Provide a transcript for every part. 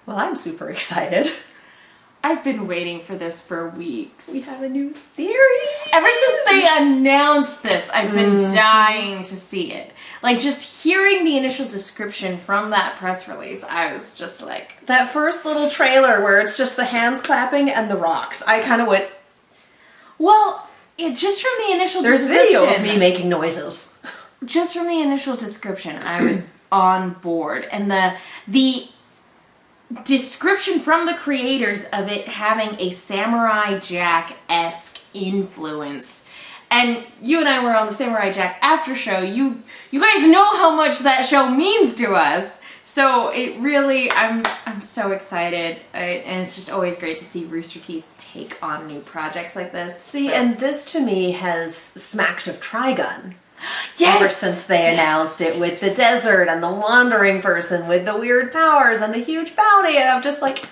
Well, I'm super excited. I've been waiting for this for weeks. We have a new series. Ever since they announced this, I've been dying to see it. Like, just hearing the initial description from that press release, I was just like... That first little trailer where it's just the hands clapping and the rocks. I kind of went... Well, just from the initial There's description... video of me making noises. Just from the initial description, I was on board. And the description from the creators of it having a Samurai Jack-esque influence. And you and I were on the Samurai Jack after show. You guys know how much that show means to us. So it really, I'm so excited. And it's just always great to see Rooster Teeth take on new projects like this. See, so. And this to me has smacked of Trigun. Yes! Ever since they announced it with the desert and the wandering person with the weird powers and the huge bounty, and I'm just like,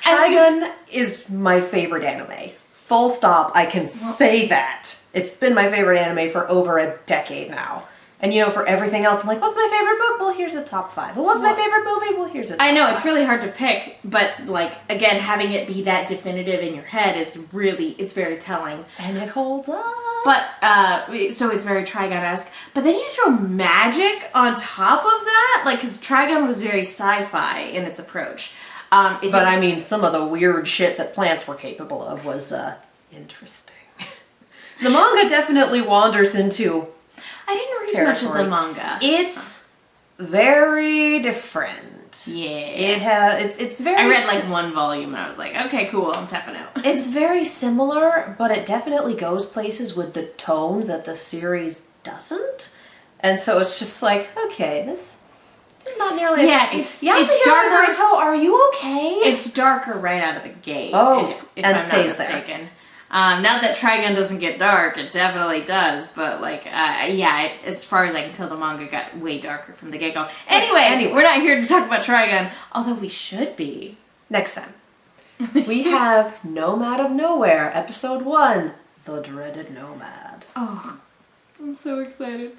Trigun is my favorite anime. Full stop. I can say that. It's been my favorite anime for over a decade now. And you know, for everything else, I'm like, what's my favorite book? Well, here's a top 5. Well, what's my favorite movie? Well, here's a top 5. I know, it's really hard to pick, but like, again, having it be that definitive in your head is really, it's very telling. And it holds up. But, so it's very Trigun-esque. But then you throw magic on top of that? Like, because Trigun was very sci-fi in its approach. I mean, some of the weird shit that plants were capable of was, interesting. The manga definitely wanders into I didn't read territory. much of the manga. It's very different. Yeah. It's very... I read like one volume and I was like, okay, cool, I'm tapping out. It's very similar, but it definitely goes places with the tone that the series doesn't. And so it's just like, okay, this is not nearly as... Yeah, it's darker. darker. Naruto, are you okay? It's darker right out of the gate. Oh, if and I'm stays not there. mistaken. Not that Trigun doesn't get dark, it definitely does, but like, yeah, as far as I can tell, the manga got way darker from the get-go. Anyway, we're not here to talk about Trigun, although we should be. Next time. We have Nomad of Nowhere, Episode 1, The Dreaded Nomad. Oh, I'm so excited.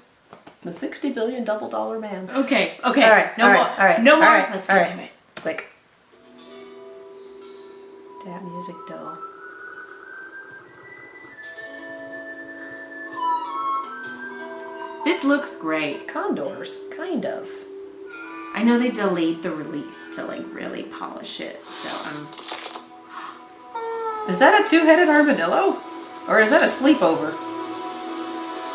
The $60 billion double dollar man. Okay, All right, no more. All right, No more, all right, let's all get right. to it. Click. That music dough. This looks great. Condors, kind of. I know they delayed the release to like really polish it, so I'm... Is that a two-headed armadillo? Or is that a sleepover?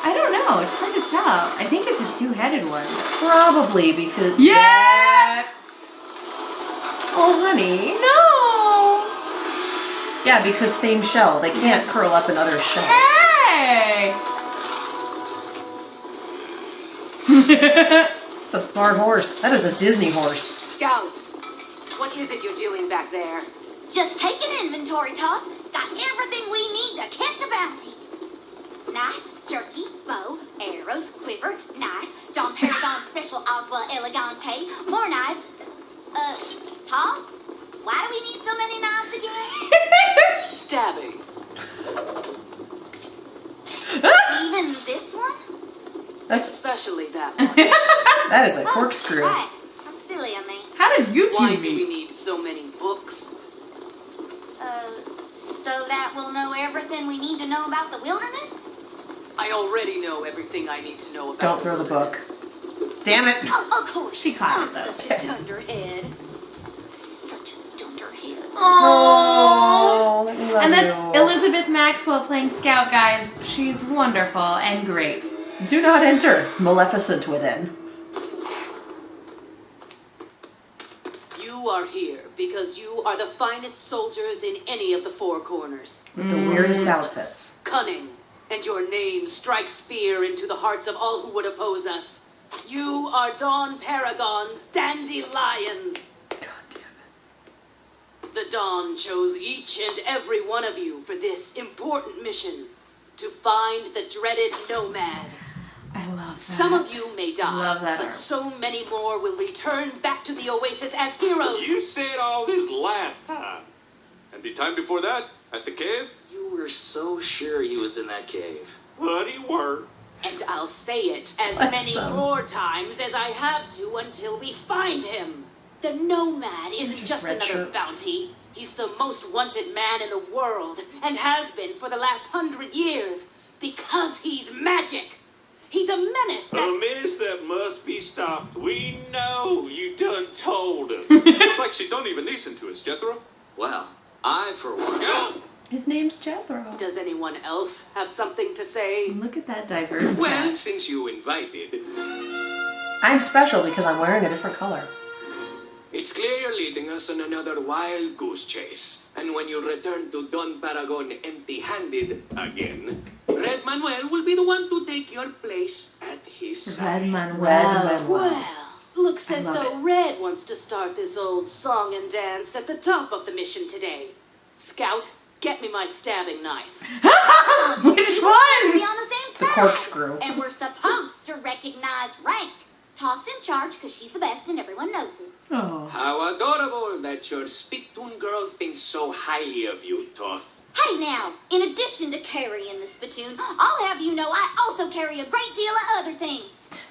I don't know, it's hard to tell. I think it's a two-headed one. Probably because... Yeah! Oh, honey. No! Yeah, because same shell. They can't curl up in other shells. Hey! It's a smart horse. That is a Disney horse. Scout, what is it you're doing back there? Just taking inventory, Toth. Got everything we need to catch a bounty. Knife, jerky, bow, arrows, quiver, knife, Don Paragon's special agua elegante, more knives. Tom? Why do we need so many knives again? Stabbing. Even this one? Especially that one. That is a corkscrew. Right. How silly of me. How did you two Why do we meet? need so many books? So that we'll know everything we need to know about the wilderness? I already know everything I need to know about Don't throw the book. Damn it. Oh, of course. She caught I'm it, though. such a dunderhead. Such a dunderhead. Oh, let me love And that's you. Elizabeth Maxwell playing Scout, guys. She's wonderful and great. Do not enter. Maleficent within. You are here because you are the finest soldiers in any of the four corners. With the weirdest outfits. Cunning, and your name strikes fear into the hearts of all who would oppose us. You are Dawn Paragon's dandelions. God damn it. The Dawn chose each and every one of you for this important mission, to find the dreaded Nomad. I love that. Some of you may die, Love that but art. so many more will return back to the Oasis as heroes. You said all this last time. And the time before that, at the cave? You were so sure he was in that cave. But he were. And I'll say it as Bless many them. more times as I have to until we find him. The Nomad isn't Just just red another shirts. bounty. He's the most wanted man in the world, and has been for the last 100 years, because he's magic. He's a menace A that... menace that must be stopped. We know. You done told us. It's like she don't even listen to us, Jethro. Well, I, for one... His name's Jethro. Does anyone else have something to say? Look at that diverse Well, cast. since you invited, I'm special because I'm wearing a different color. It's clear you're leading us on another wild goose chase. And when you return to Don Paragon empty-handed again, Red Manuel will be the one to take your place at his side. Red Manuel. Red Manuel. Well, looks I as love though it. Red wants to start this old song and dance at the top of the mission today. Scout, get me my stabbing knife. Which We're one? on the same The side. corkscrew. And we're supposed to recognize rank. Toth's in charge because she's the best and everyone knows it. Oh. How adorable that your spittoon girl thinks so highly of you, Toth. Hey now, in addition to carrying the spittoon, I'll have you know I also carry a great deal of other things.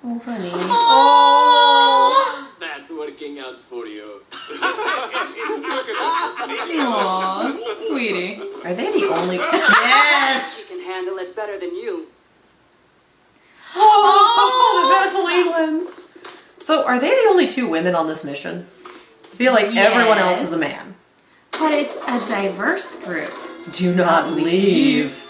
Oh, honey. How's that working out for you? Aw, sweetie. Are they the only... Yes! She can handle it better than you. Oh, the Vaseline lens. So, are they the only two women on this mission? I feel like everyone else is a Yes. man. But it's a diverse group. Do not leave.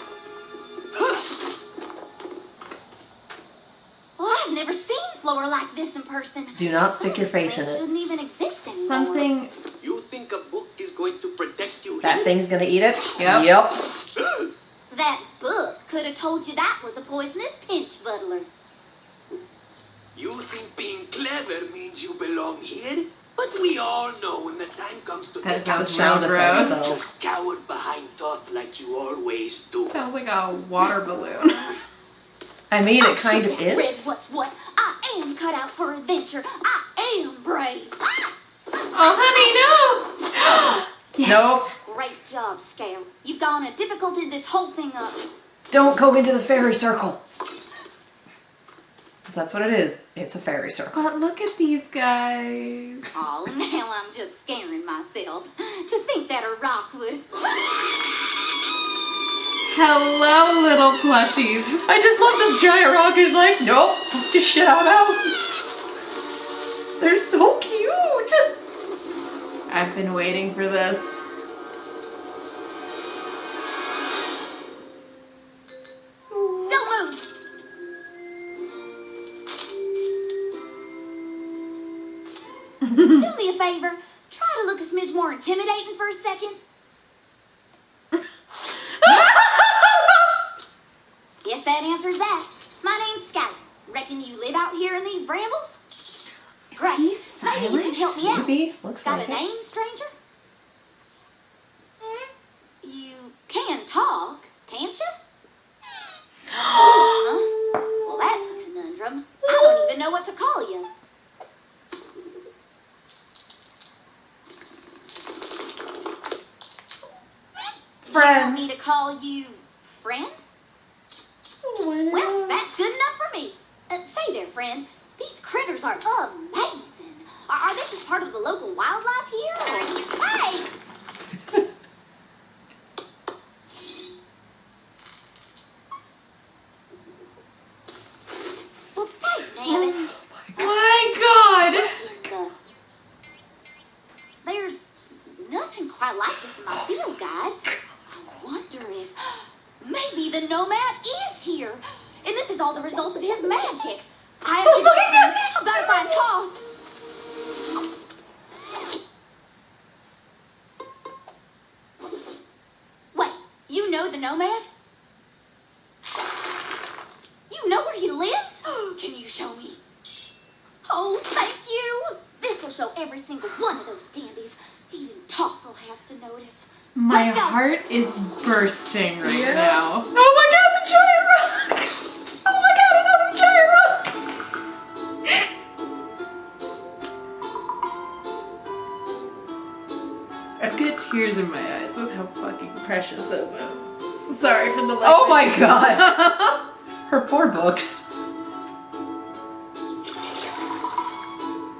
Well, I've never seen Floor like this in person. Do not stick your face in It it. shouldn't even exist anymore. Something. You think a book is going to protect you That here? thing's gonna eat it? Yep. Yep. That book could have told you that was a poisonous pinch butler. You think being clever means you belong here? But we all know when the time comes to That take out sounds sound real effects, gross. though. just cower behind Toth like you always do. Sounds like a water balloon. I mean, it kind of Red, is. what's what? I am cut out for adventure. I am brave. Ah! Oh, honey, no! Yes. Nope. Great job, Scale. You've gone and difficulted this whole thing up. Don't go into the fairy circle. Because that's what it is. It's a fairy circle. But look at these guys. Oh, now I'm just scaring myself. To think that a rock would... Hello, little plushies. I just love this giant rock who's like, nope, fuck this shit, I'm out. They're so cute. I've been waiting for this. Don't move! Do me a favor. Try to look a smidge more intimidating for a second. Guess that answers that. My name's Scout. Reckon you live out here in these brambles? Is Great. he Maybe you silent? can help me out. Maybe. Looks Got like a it. name, stranger? You can talk, can't you? Huh? Well, that's a conundrum. I don't even know what to call you. You want Friend. me to call you friend? Well, that's good enough for me. Say there, friend. These critters are amazing. Are they just part of the local wildlife here? Or... Hey! Well, damn it. My God. There's nothing quite like this in my field guide. I wonder if maybe the Nomad is here. And this is all the result of his magic. I have to go. I've got to find Tom. Wait, you know the Nomad? You know where he lives? Can you show me? Oh, thank you. This will show every single one of those dandies. Even Top will have to notice. My Let's go. heart is bursting right now. Oh my god, the giant rock! Oh my god, another giant rock! I've got tears in my eyes with how fucking precious this is. Sorry for the language. Oh my god! Her poor books.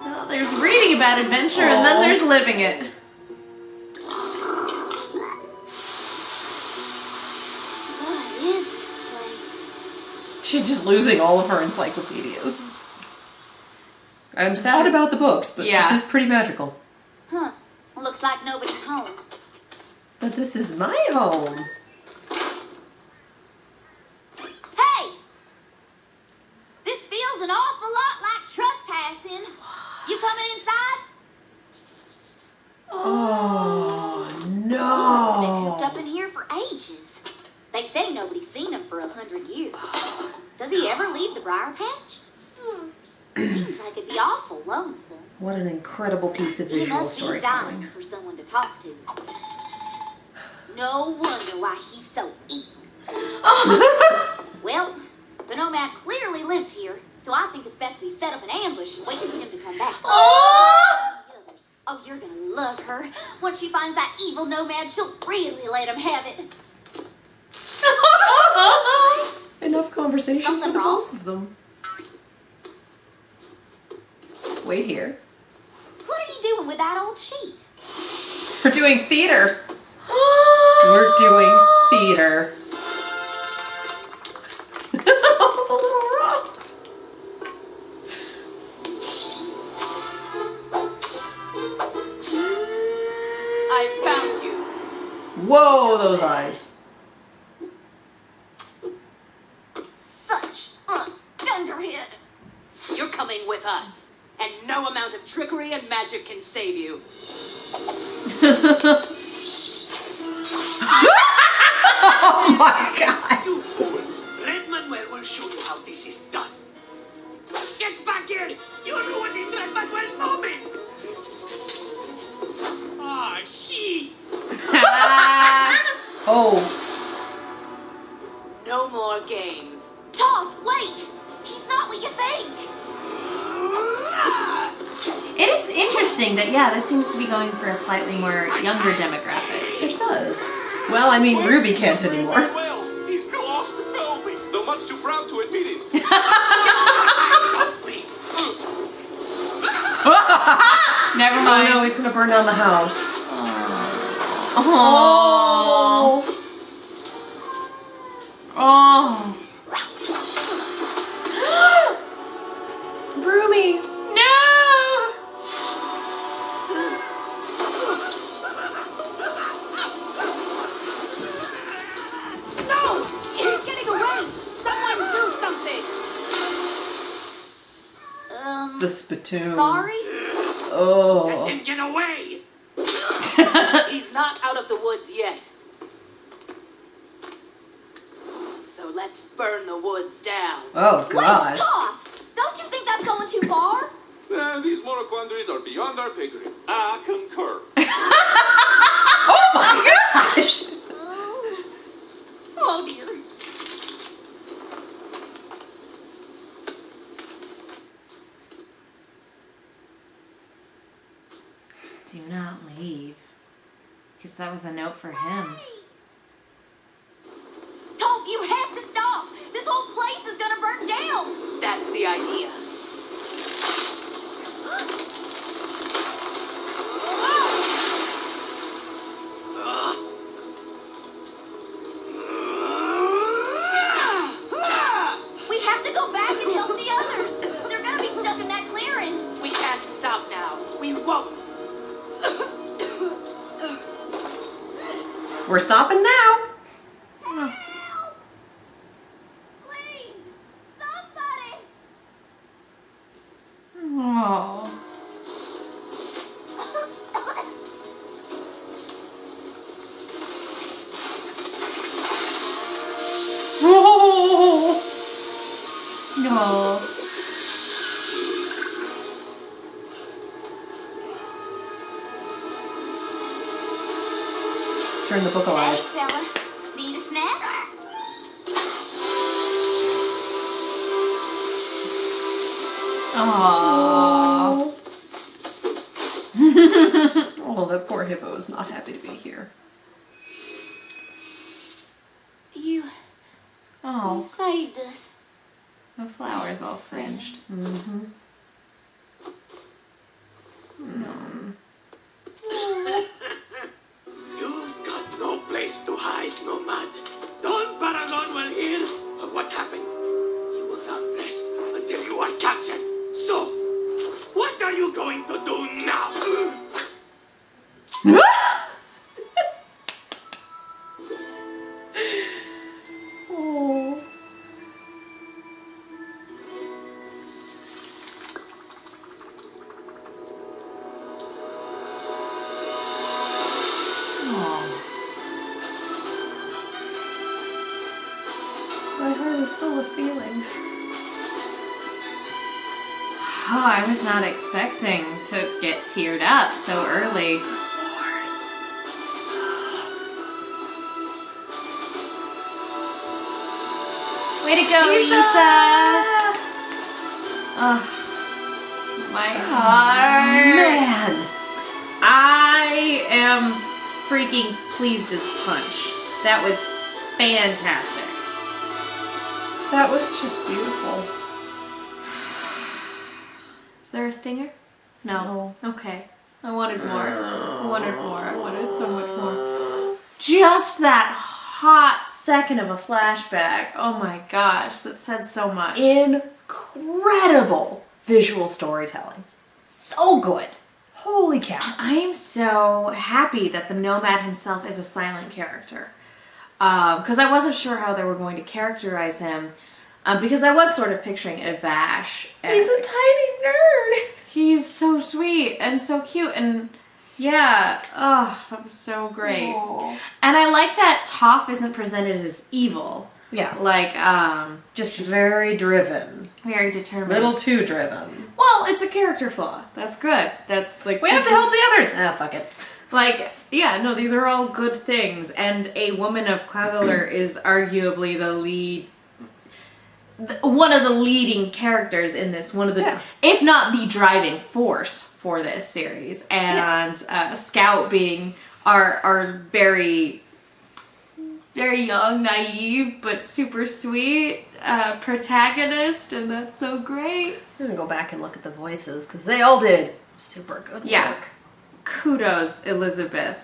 Well, there's reading bad adventure, and then there's living it. What is this place? She's just losing all of her encyclopedias. I'm sad about the books, but Yeah. this is pretty magical. Huh. Looks like nobody's home. But this is my home. Hey! This feels an awful lot like trespassing. You coming inside? Oh, He's been cooped no. up in here for ages. They say nobody's seen him for 100 years. Does he ever leave the briar patch? Seems like it'd be awful lonesome. What an incredible piece of He visual must be storytelling. dying for someone to talk to. No wonder why he's so evil. Well, the Nomad clearly lives here, so I think it's best we set up an ambush and wait for him to come back. Oh, you're gonna love her. Once she finds that evil Nomad, she'll really let him have it. Enough conversation for Something the wrong? both of them. Wait here. What are you doing with that old sheet? We're doing theater. We're doing theater. The little rocks. I found you. Whoa, those eyes. Such a dunderhead. You're coming with us. And no amount of trickery and magic can save you. Oh my god. You fools! Red Manuel will show you how this is done. Get back here! You're ruining Red Manuel's moment! Ah, shit! Oh. No more games. Toth, wait! He's not what you think. It is interesting that, yeah, this seems to be going for a slightly more younger demographic. It does. Well, I mean, Ruby can't anymore. Well, he's claustrophobic, though much too proud to admit it. Never Oh mind. no, he's gonna burn down the house. Oh. Oh. Broomy. No! No! He's getting away! Someone do something! The spittoon. Sorry? Oh. Then get away! He's not out of the woods yet. So let's burn the woods down. Oh Wait, god. Toth! Don't you think that's going too far? These moral quandaries are beyond our pay grade. I concur. Oh my gosh! Oh dear. Do not leave. Because that was a note for him. Toth, you have to stop! This whole place is gonna burn down! That's the idea. We have to go back and help the others! They're gonna be stuck in that clearing! We can't stop now. We won't. We're stopping now. Help! Please! Somebody! Oh. Oh. No. Turn the book Hey, alive. fella. Need a snack? Aww. Oh, that poor hippo is not happy to be here. You Oh, saved us. the flower's all singed. Mm-hmm. Oh. My heart is full of feelings. Oh, I was not expecting to get teared up so early. Way to go, Lisa! Oh, my heart. Man! I am freaking pleased as punch. That was fantastic. That was just beautiful. Is there a stinger? No. Okay. I wanted more. I wanted more. I wanted so much more. Just that hot second of a flashback. Oh my gosh, that said so much. Incredible visual storytelling. So good. Holy cow. I am so happy that the Nomad himself is a silent character. Because I wasn't sure how they were going to characterize him. Because I was sort of picturing a Vash. He's a tiny nerd. He's so sweet and so cute. And yeah, oh, that was so great. Aww. And I like that Toph isn't presented as evil. Yeah. Like, Just very driven. very determined. Little too driven. Well, it's a character flaw. That's good. That's like... We have to help the others. Ah, fuck it. Like, yeah, no, these are all good things. And a woman of Cloudler is arguably the lead... one of the leading characters in this. One of the... if not the driving force for this series. And Scout being our very... very young, naive, but super sweet protagonist, and that's so great. I'm gonna go back and look at the voices, because they all did super good work. Kudos, Elizabeth.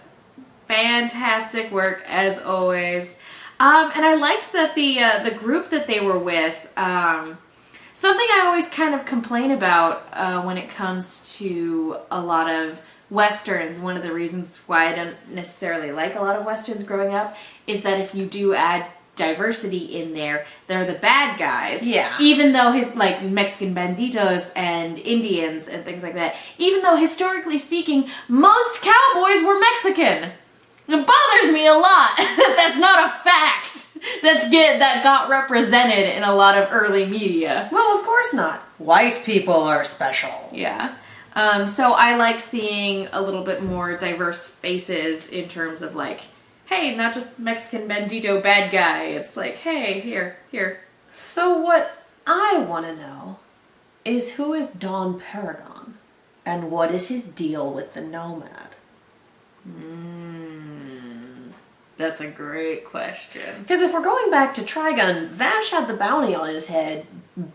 Fantastic work, as always. And I liked that the group that they were with, something I always kind of complain about when it comes to a lot of Westerns, one of the reasons why I don't necessarily like a lot of Westerns growing up, is that if you do add diversity in there, they're the bad guys. Yeah. Even though his, like, Mexican banditos and Indians and things like that, even though historically speaking, most cowboys were Mexican. It bothers me a lot that that's not a fact that got represented in a lot of early media. Well, of course not. White people are special. Yeah. So I like seeing a little bit more diverse faces in terms of like, hey, not just Mexican bandito bad guy. It's like, hey, here. So what I want to know is who is Don Paragon, and what is his deal with the Nomad? That's a great question. Because if we're going back to Trigun, Vash had the bounty on his head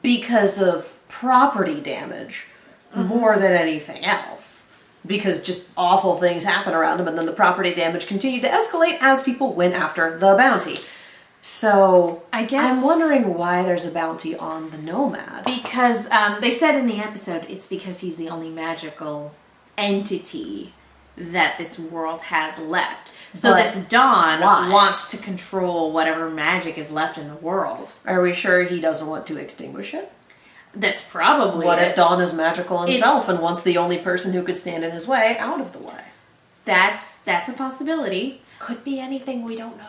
because of property damage more than anything else. Because just awful things happen around him, and then the property damage continued to escalate as people went after the bounty. So I guess I'm wondering why there's a bounty on the Nomad. Because they said in the episode it's because he's the only magical entity that this world has left. So But this Dawn why? wants to control whatever magic is left in the world. Are we sure he doesn't want to extinguish it? That's probably What it. if Dawn is magical himself and wants the only person who could stand in his way out of the way? That's a possibility. Could be anything, we don't know.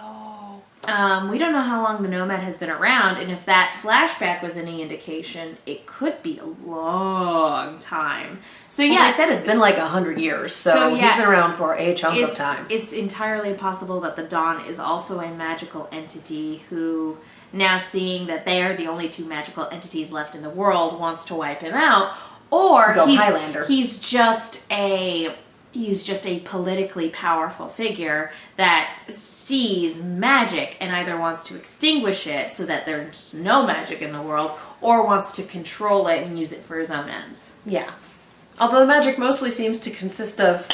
We don't know how long the Nomad has been around, and if that flashback was any indication, it could be a long time. So Well, yeah, they said it's been like 100 years, so yeah, he's been around for a chunk of time. It's entirely possible that the Dawn is also a magical entity who, now seeing that they are the only two magical entities left in the world, wants to wipe him out, or Go Highlander. he's just a politically powerful figure that sees magic and either wants to extinguish it so that there's no magic in the world, or wants to control it and use it for his own ends. Yeah. Although the magic mostly seems to consist of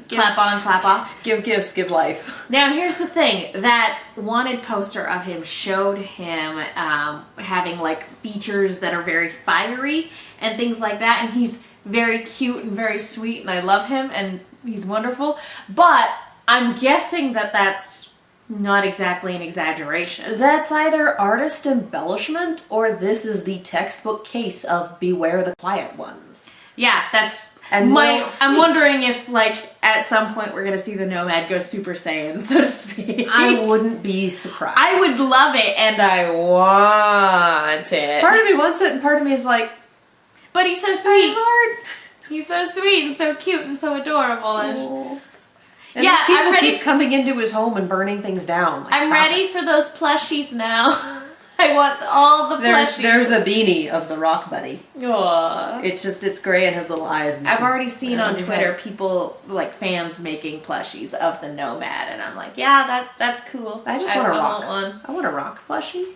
Clap on, clap off. give gifts, give life. Now, here's the thing. That wanted poster of him showed him having, like, features that are very fiery and things like that, and he's very cute and very sweet, and I love him, and He's wonderful. But I'm guessing that that's not exactly an exaggeration. That's either artist embellishment or this is the textbook case of beware the quiet ones. Yeah, that's... And we'll I'm see. wondering if, like, at some point we're gonna see the Nomad go Super Saiyan, so to speak. I wouldn't be surprised. I would love it, and I want it. Part of me wants it, and part of me is like, But he's so "It's sweet. hard. He's so sweet and so cute and so adorable. And Oh. And Yeah, these people I'm ready keep coming into his home and burning things down. Like, I'm stop ready it. for those plushies now. I want all the plushies. There's a beanie of the Rock Buddy. Aw. It's gray and has little eyes. And I've already seen on Yeah. Twitter people, like, fans making plushies of the Nomad, and I'm like, yeah, that's cool. I just want a rock. want one. I want a rock plushie.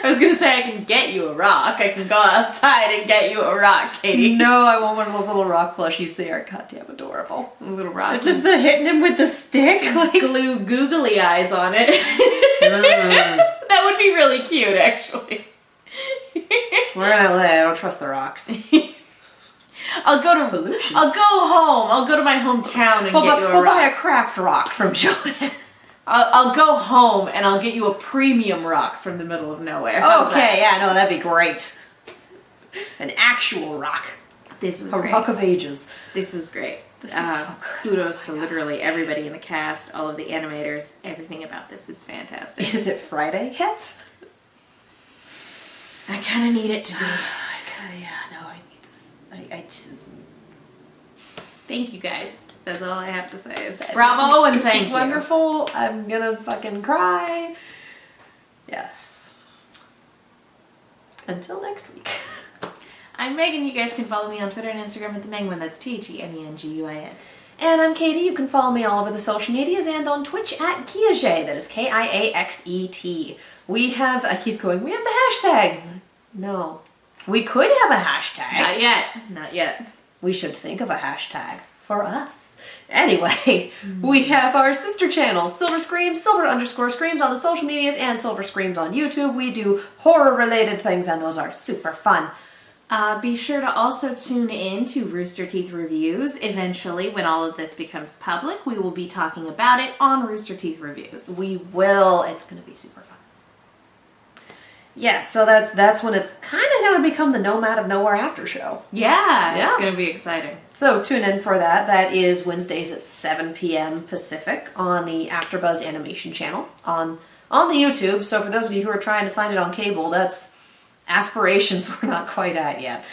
I was gonna say I can get you a rock. I can go outside and get you a rock, Katie. No, I want one of those little rock plushies. They are goddamn adorable. A little rock. Just the hitting him with the stick. Like, glue googly eyes on it. mm. That would be really cute, actually. We're in LA. I don't trust the rocks. I'll go to Pollution. I'll go home. I'll go to my hometown and get you a We'll rock. buy a craft rock from Joanne. I'll go home and I'll get you a premium rock from the middle of nowhere. How's Okay, yeah, no, that'd be great. An actual rock. that? This was A great. rock of ages. This was great. This is so good. Kudos to literally everybody in the cast, all of the animators. Everything about this is fantastic. Is it Friday yet? I kind of need it to be. Yeah, no, I need this. I just... Thank you guys. That's all I have to say is bravo and thank This is you. wonderful. I'm gonna fucking cry. Yes. Until next week. I'm Megan. You guys can follow me on Twitter and Instagram at the Menguin. That's TheMenguin. And I'm Katie. You can follow me all over the social medias and on Twitch at Kiaxet. That is Kiaxet. We have, I keep going, we have the hashtag. No. We could have a hashtag. Not yet. Not yet. We should think of a hashtag for us. Anyway, we have our sister channel, Silver Screams, Silver_Screams on the social medias, and Silver Screams on YouTube. We do horror-related things, and those are super fun. Be sure to also tune in to Rooster Teeth Reviews. Eventually, when all of this becomes public, we will be talking about it on Rooster Teeth Reviews. We will. It's going to be super fun. Yeah, so that's when it's kind of going to become the Nomad of Nowhere after show. Yeah, Yeah. it's going to be exciting. So tune in for that. That is Wednesdays at 7 p.m. Pacific on the AfterBuzz Animation channel on the YouTube. So for those of you who are trying to find it on cable, that's aspirations we're not quite at yet.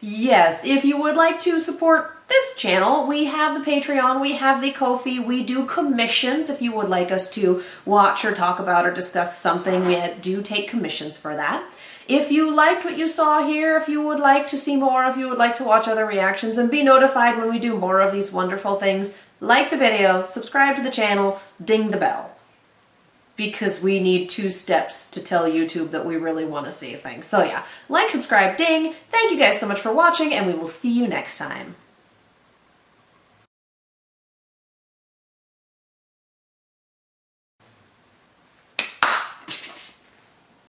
Yes, if you would like to support this channel, we have the Patreon, we have the Ko-fi, we do commissions if you would like us to watch or talk about or discuss something. We do take commissions for that. If you liked what you saw here, if you would like to see more, if you would like to watch other reactions and be notified when we do more of these wonderful things, like the video, subscribe to the channel, ding the bell. Because we need 2 steps to tell YouTube that we really want to see a thing. So yeah, like, subscribe, ding. Thank you guys so much for watching, and we will see you next time.